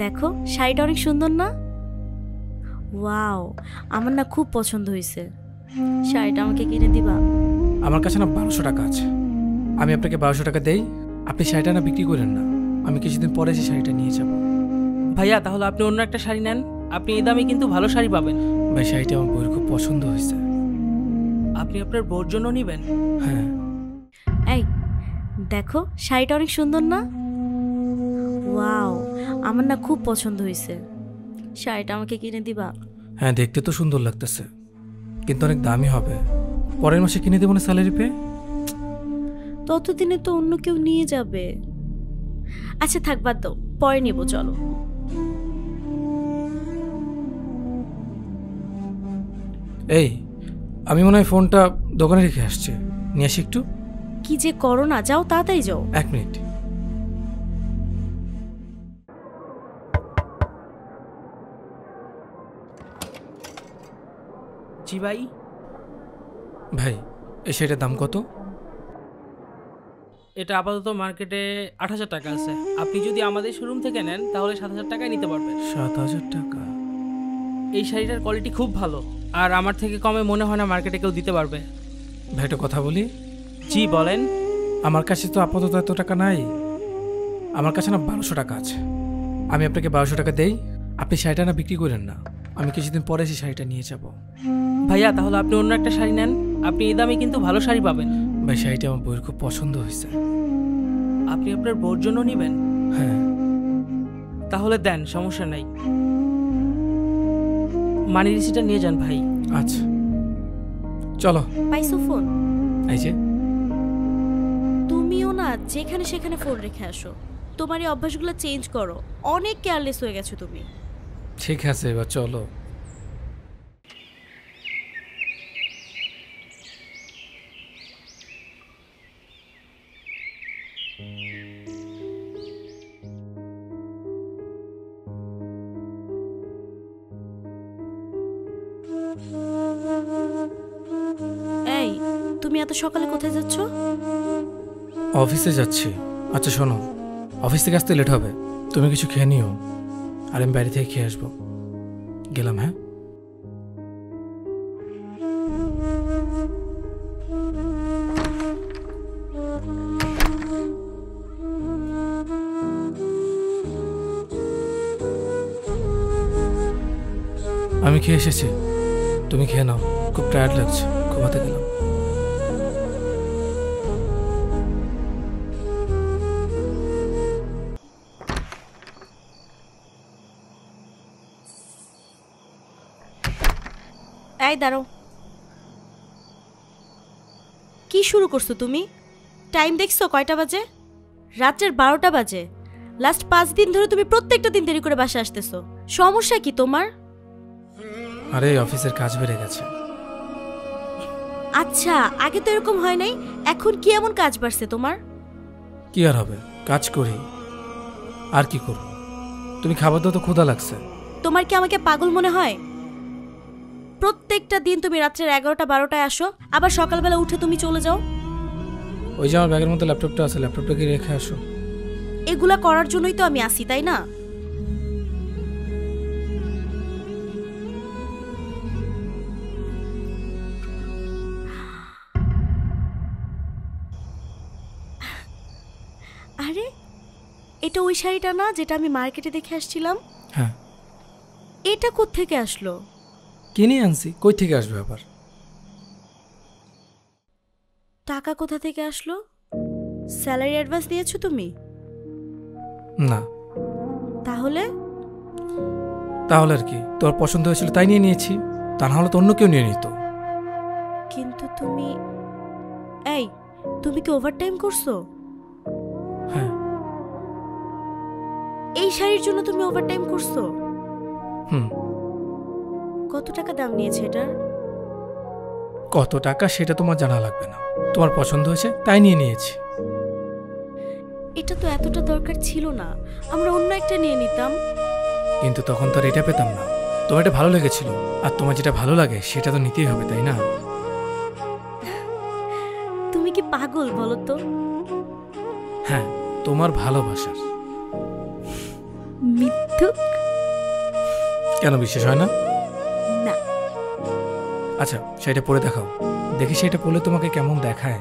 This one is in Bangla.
দেখো শাড়িটা অনেক সুন্দর না? ওয়াও, আমার না খুব পছন্দ হয়েছে। শাড়িটা আমাকে কিনে দিবা? আমার কাছে না 1200 টাকা আছে, আমি আপনাকে 1200 টাকা দেই। আপনি শাড়িটা না বিক্রি করেন না, আমি কিছুদিন পরে সেই শাড়িটা নিয়ে যাব। ভাইয়া তাহলে আপনি অন্য একটা শাড়ি নেন, আপনি এই দামে কিন্তু ভালো শাড়ি পাবেন। ভাই শাড়িটা আমার বউয়ের খুব পছন্দ হয়েছে। আপনি আপনার বউর জন্য নেবেন? হ্যাঁ। এই দেখো শাড়িটা অনেক সুন্দর না? ওয়াও, আমার না খুব পছন্দ হয়েছে। শাড়িটা আমাকে কিনে দিবা? হ্যাঁ, দেখতে তো সুন্দর লাগতেছে, কিন্তু অনেক দামি হবে। পরের মাসে কিনে দেবো না স্যালারি পেয়ে। ততদিনে তো অন্য কেউ নিয়ে যাবে। আচ্ছা থাক, বাদ দাও, পরে নিব, চলো। এই, আমি মনে হয় ফোনটা দোকানে রেখে আসছি, নিয়ে আসি একটু। কি যে করো না, যাও তাড়াতাড়ি যাও। 1 মিনিট। জি ভাই। ভাই এই শাড়িটার দাম কত? এটা আপাতত মার্কেটে 8000 টাকা আছে, আপনি যদি আমাদের শোরুম থেকে নেন তাহলে 7000 টাকায় নিতে পারবেন। 7000 টাকা? এই শাড়িটার কোয়ালিটি খুব ভালো, আর আমার থেকে কমে মনে হয় না মার্কেটে কেউ দিতে পারবে। ভাই একটা কথা বলি। জি বলেন। আমার কাছে তো আপাতত এত টাকা নাই, আমার কাছে না 1200 টাকা আছে, আমি আপনাকে 1200 টাকা দেই। আপনি শাড়িটা না বিক্রি করেন না, আমি কিছুদিন পরে সেই শাড়িটা নিয়ে যাব। ভাইয়া তাহলে আপনি অন্য একটা শাড়ি নেন, আপনি এই দামে কিন্তু ভালো শাড়ি পাবেন। ভাই শাড়িটা আমার বউয়ের খুব পছন্দ হয়েছে। আপনি আপনার বউর জন্য নেবেন? হ্যাঁ। তাহলে দেন, সমস্যা নাই। মানি রিসিটটা নিয়ে যান ভাই। আচ্ছা চলো। পাইছো ফোন? এই যে। তুমিও না যেখানে সেখানে ফোন রেখে আসো, তোমার এই অভ্যাসগুলো চেঞ্জ করো, অনেক কেয়ারলেস হয়ে গেছো তুমি। ঠিক আছে এবার চলো। এই, তুমি এত সকালে কোথায় যাচ্ছ? অফিসে যাচ্ছি। আচ্ছা শোনো, অফিস থেকে আসতে লেট হবে, তুমি কিছু খেয়ে নিও, আর আমি বাইরে থেকে খেয়ে আসবো। গেলাম। হ্যাঁ। আমি খেয়ে এসেছি, তুমি খেয়ে নাও, খুব টায়ার্ড লাগছে, ঘুমাতে গেলাম। এই দাঁড়াও, কি শুরু করছো তুমি? টাইম দেখছো কয়টা বাজে? রাত্রের 12টা বাজে। লাস্ট 5 দিন ধরে তুমি প্রত্যেকটা দিন দেরি করে বাসা আসতেছো, সমস্যা কি তোমার? আরে অফিসের কাজ বেড়ে গেছে। আচ্ছা, আগে তো এরকম হয় নাই, এখন কি এমন কাজ বাড়ছে তোমার? কি আর হবে, কাজ করি, আর কি করব। তুমি খাবার দাও তো, ক্ষুধা লাগছে। তোমার কি আমাকে পাগল মনে হয়? প্রত্যেকটা দিন তুমি রাত্রের 11টা 12টায় আসো, আবার সকালবেলা উঠে তুমি চলে যাও। ওই যে আমার ব্যাগের মধ্যে ল্যাপটপটা আছে, ল্যাপটপটাকে রেখে আসো। এগুলা করার জন্যই তো আমি আসি, তাই না? আরে এটা ওই শাড়িটা না যেটা আমি মার্কেটে দেখে আসছিলাম? হ্যাঁ। এটা কোত্থেকে আসলো? কিনে আনছি, কই থেকে আসবে আবার? টাকা কোথা থেকে আসলো? স্যালারি অ্যাডভান্স দিয়েছো তুমি? না। তাহলে? তাহলে আর কি, তোর পছন্দ হয়েছিল তাই নিয়ে নিয়েছি, তা না হলে তো অন্য কেউ নিয়ে নিত। কিন্তু তুমি, এই তুমি কি ওভারটাইম করছো? হ্যাঁ। এই শাড়ির জন্য তুমি ওভারটাইম করছো? হুম। কত টাকা দাম নিয়েছে এটার? কত টাকা সেটা তোমার জানা লাগবে না, তোমার পছন্দ হয়েছে তাই নিয়ে নিয়েছি। এটা তো এতটা দরকার ছিল না, আমরা অন্য একটা নিয়ে নিতাম। কিন্তু তখন তো আর এটা পেতাম না, তোমার এটা ভালো লেগেছিল, আর তোমার যেটা ভালো লাগে সেটা তো নিতেই হবে, তাই না? তুমি কি পাগল বলো তো? হ্যাঁ, তোমার ভালোবাসার। মিথ্যা ধুক। কেন বিশ্বাস হয় না? না। আচ্ছা, সেটা পরে দেখাও, দেখি সেটা পরলে তোমাকে কেমন দেখায়।